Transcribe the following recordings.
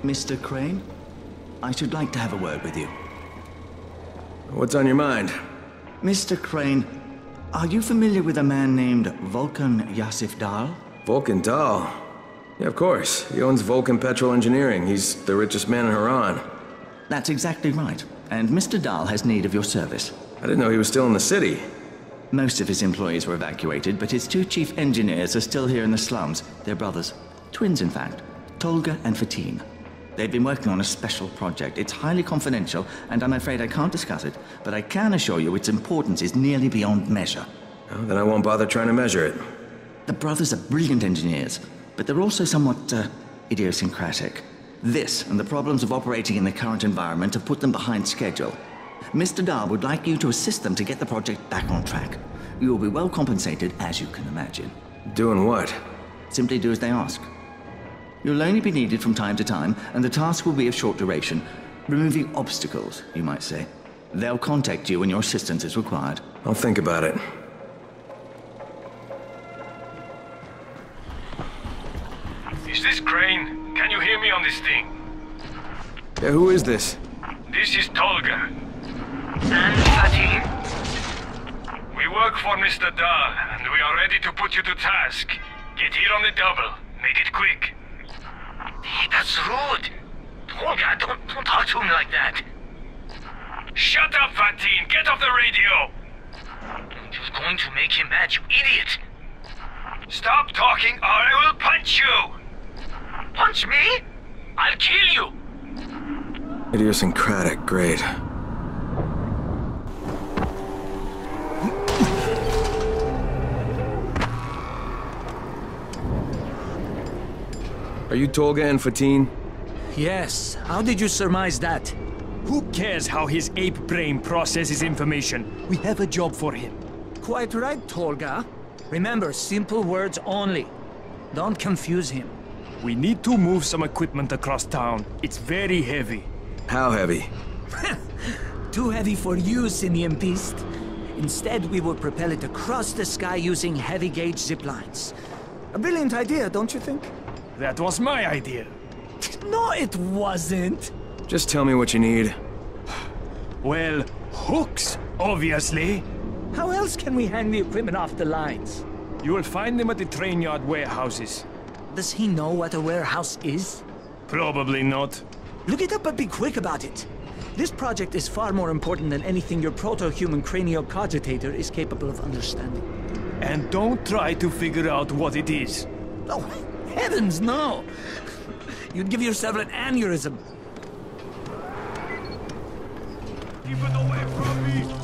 Mr. Crane, I should like to have a word with you. What's on your mind? Mr. Crane, are you familiar with a man named Vulcan Yasif Dahl? Vulcan Dahl? Yeah, of course. He owns Vulcan Petrol Engineering. He's the richest man in Haran. That's exactly right. And Mr. Dahl has need of your service. I didn't know he was still in the city. Most of his employees were evacuated, but his two chief engineers are still here in the slums. They're brothers. Twins, in fact. Tólgka and Fatín. They've been working on a special project. It's highly confidential, and I'm afraid I can't discuss it, but I can assure you its importance is nearly beyond measure. Oh, then I won't bother trying to measure it. The brothers are brilliant engineers, but they're also somewhat, idiosyncratic. This and the problems of operating in the current environment have put them behind schedule. Mr. Dahl would like you to assist them to get the project back on track. You will be well compensated, as you can imagine. Doing what? Simply do as they ask. You'll only be needed from time to time, and the task will be of short duration. Removing obstacles, you might say. They'll contact you when your assistance is required. I'll think about it. Is this Crane? Can you hear me on this thing? Yeah, who is this? This is Tólgka. And Fatín? We work for Mr. Dahl, and we are ready to put you to task. Get here on the double. Make it quick. Hey, that's rude. Tólgka, don't talk to him like that. Shut up, Fatín! Get off the radio! You're going to make him mad, you idiot! Stop talking or I will punch you! Punch me? I'll kill you! Idiosyncratic, great. Are you Tólgka and Fatín? Yes. How did you surmise that? Who cares how his ape brain processes information? We have a job for him. Quite right, Tólgka. Remember, simple words only. Don't confuse him. We need to move some equipment across town. It's very heavy. How heavy? Too heavy for you, Simian Beast. Instead, we will propel it across the sky using heavy-gauge zip lines. A brilliant idea, don't you think? That was my idea. No, it wasn't. Just tell me what you need. Well, hooks, obviously. How else can we hang the equipment off the lines? You will find them at the train yard warehouses. Does he know what a warehouse is? Probably not. Look it up and be quick about it. This project is far more important than anything your proto-human cranial cogitator is capable of understanding. And don't try to figure out what it is. Oh, heavens no! You'd give yourself an aneurysm. Keep it away from me!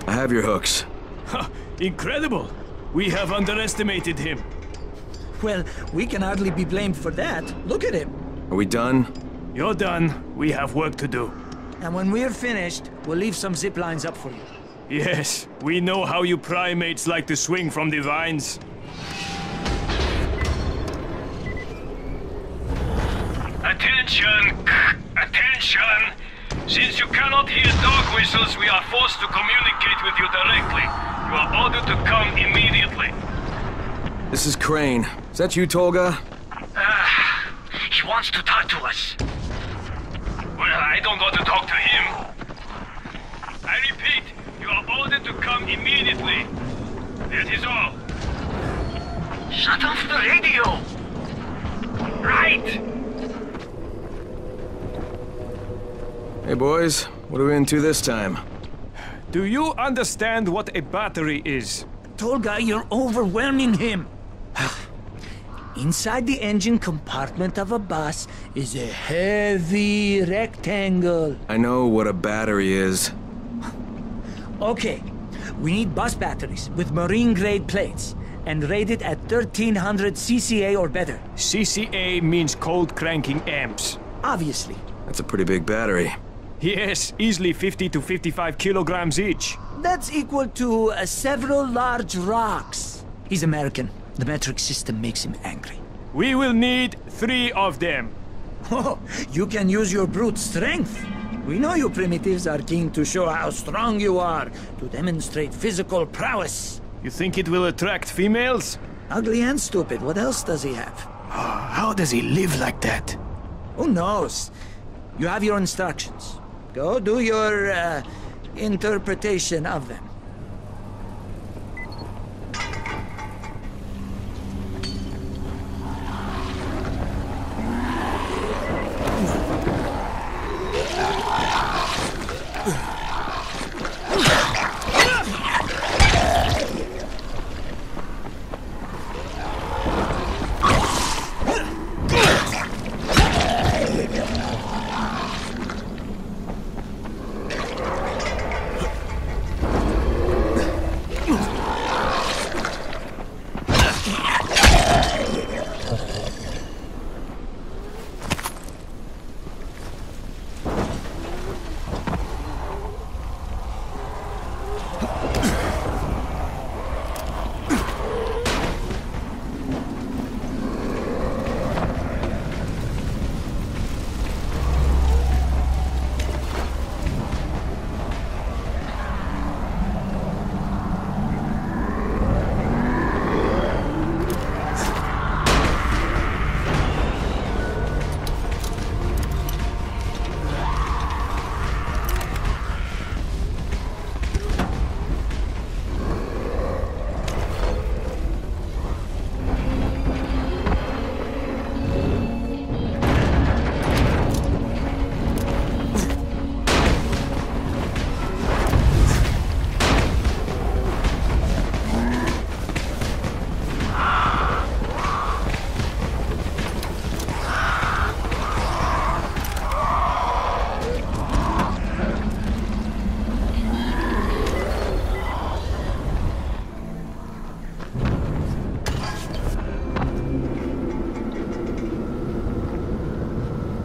Have your hooks. Ha! Incredible! We have underestimated him. Well, we can hardly be blamed for that. Look at him. Are we done? You're done. We have work to do. And when we're finished, we'll leave some zip lines up for you. Yes, we know how you primates like to swing from the vines. Attention! Attention! Since you cannot hear dog whistles, we are forced to communicate with you directly. You are ordered to come immediately. This is Crane. Is that you, Tólgka? He wants to talk to us. Well, I don't want to talk to him. I repeat, you are ordered to come immediately. That is all. Shut off the radio! Right! Hey, boys. What are we into this time? Do you understand what a battery is? Tólgka, you're overwhelming him. Inside the engine compartment of a bus is a heavy rectangle. I know what a battery is. Okay, we need bus batteries with marine-grade plates and rated at 1300 CCA or better. CCA means cold cranking amps. Obviously. That's a pretty big battery. Yes, easily 50 to 55 kilograms each. That's equal to several large rocks. He's American. The metric system makes him angry. We will need 3 of them. Oh, you can use your brute strength. We know you primitives are keen to show how strong you are, to demonstrate physical prowess. You think it will attract females? Ugly and stupid. What else does he have? How does he live like that? Who knows? You have your instructions. Go do your interpretation of them.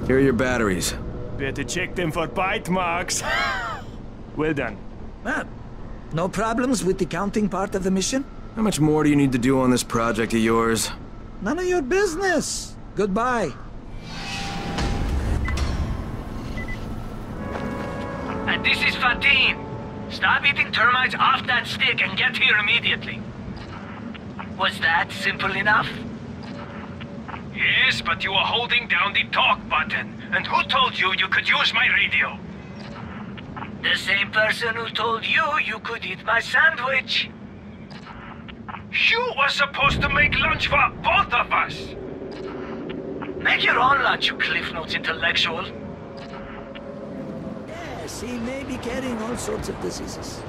Here are your batteries. Better check them for bite marks. Well done. No problems with the counting part of the mission? How much more do you need to do on this project of yours? None of your business. Goodbye. And this is Fatín. Stop eating termites off that stick and get here immediately. Was that simple enough? Yes, but you are holding down the talk button. And who told you you could use my radio? The same person who told you you could eat my sandwich. You were supposed to make lunch for both of us. Make your own lunch, you Cliff Notes intellectual. Yes, he may be carrying all sorts of diseases.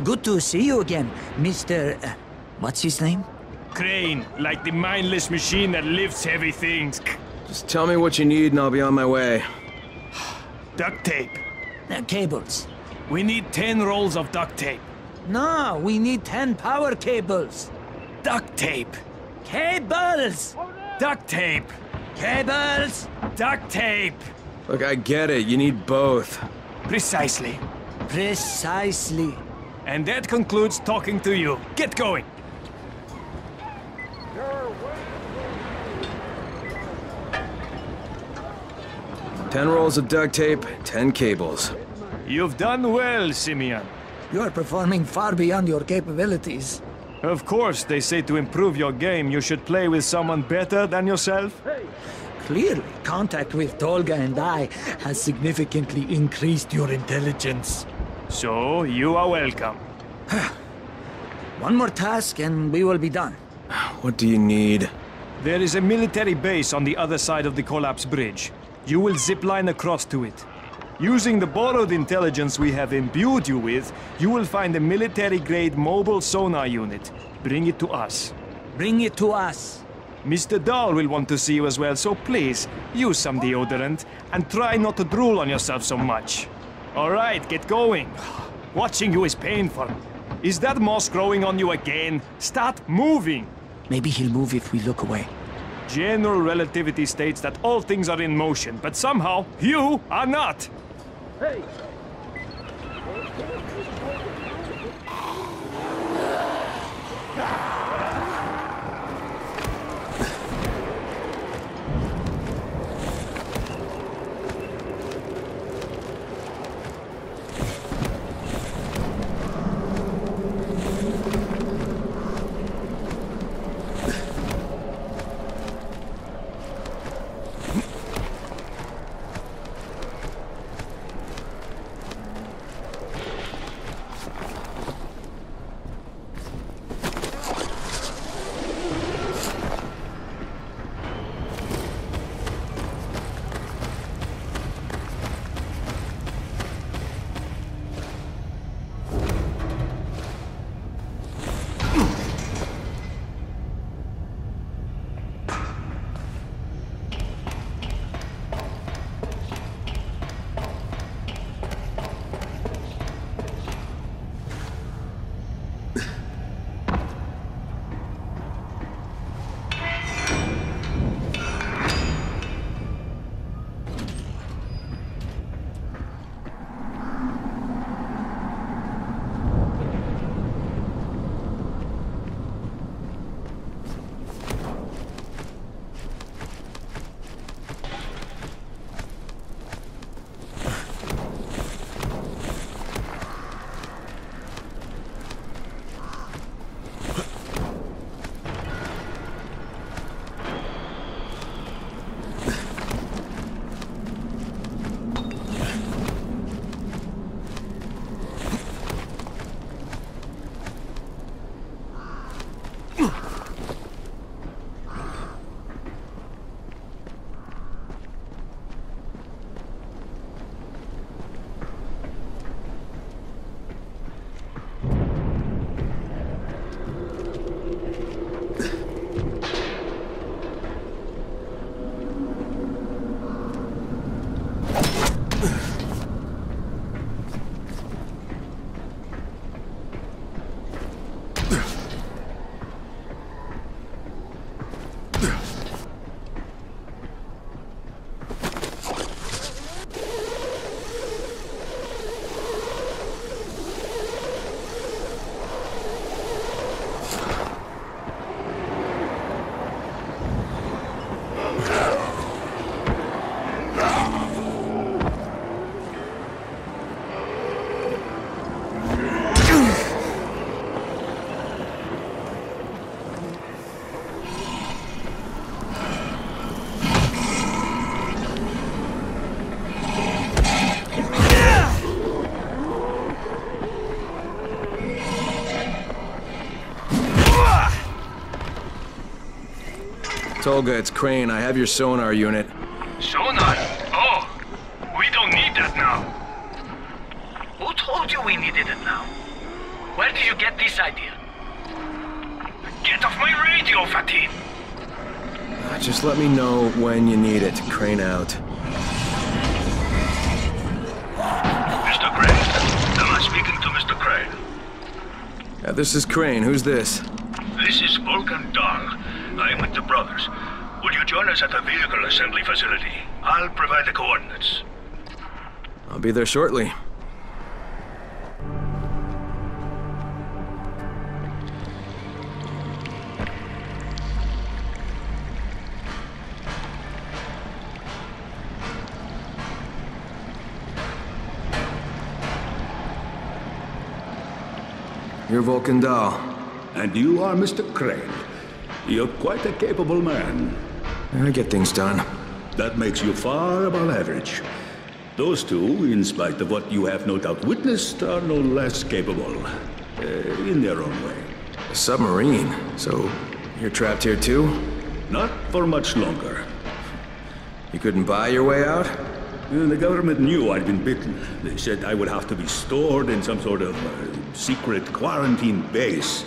Good to see you again, Mr. What's his name? Crane, like the mindless machine that lifts heavy things. Just tell me what you need and I'll be on my way. Duct tape. Cables. We need 10 rolls of duct tape. No, we need 10 power cables. Duct tape. Cables! Duct tape. Cables! Duct tape. Look, I get it. You need both. Precisely. Precisely. And that concludes talking to you. Get going. 10 rolls of duct tape, 10 cables. You've done well, Simeon. You are performing far beyond your capabilities. Of course, they say to improve your game, you should play with someone better than yourself. Clearly, contact with Tólgga and I has significantly increased your intelligence. So, you are welcome. One more task and we will be done. What do you need? There is a military base on the other side of the collapsed bridge. You will zipline across to it. Using the borrowed intelligence we have imbued you with, you will find a military-grade mobile sonar unit. Bring it to us. Bring it to us. Mr. Dahl will want to see you as well, so please, use some deodorant, and try not to drool on yourself so much. Alright, get going. Watching you is painful. Is that moss growing on you again? Start moving! Maybe he'll move if we look away. General relativity states that all things are in motion, but somehow, you are not! Hey! Tólgga, it's Crane. I have your sonar unit. Sonar? Oh, we don't need that now. Who told you we needed it now? Where did you get this idea? Get off my radio, Fatín! Just let me know when you need it. Crane out. Mr. Crane? Am I speaking to Mr. Crane? Yeah, this is Crane. Who's this? This is Volkan Dahl. I am with the brothers. Would you join us at the vehicle assembly facility? I'll provide the coordinates. I'll be there shortly. You're Vulcan Dahl. And you are Mr. Crane. You're quite a capable man. I get things done. That makes you far above average. Those two, in spite of what you have no doubt witnessed, are no less capable. In their own way. A submarine? So, you're trapped here too? Not for much longer. You couldn't buy your way out? The government knew I'd been bitten. They said I would have to be stored in some sort of secret quarantine base.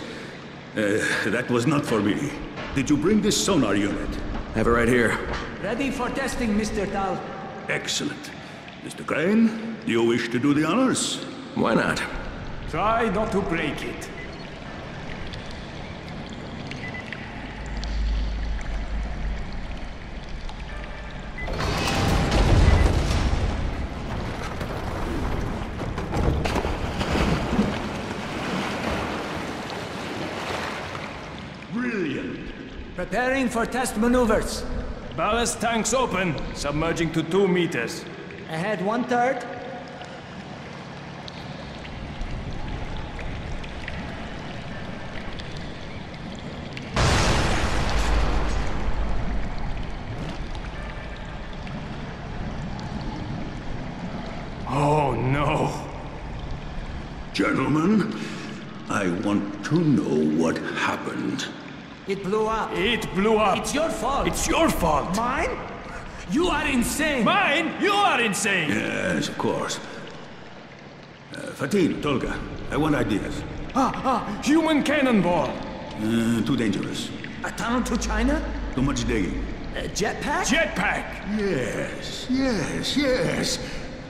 That was not for me. Did you bring this sonar unit? Have it right here. Ready for testing, Mr. Dahl. Excellent. Mr. Crane, do you wish to do the honors? Why not? Try not to break it. Brilliant. Preparing for test maneuvers. Ballast tanks open, submerging to 2 meters. Ahead 1/3. Oh no. Gentlemen, I want to know what happened. It blew up. It blew up. It's your fault. It's your fault. Mine? You are insane. Mine? You are insane. Yes, of course. Fatín, Tólgga, I want ideas. Human cannonball. Too dangerous. A tunnel to China? Too much digging. A jetpack? Jetpack. Yes.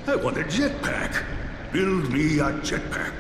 I want a jetpack. Build me a jetpack.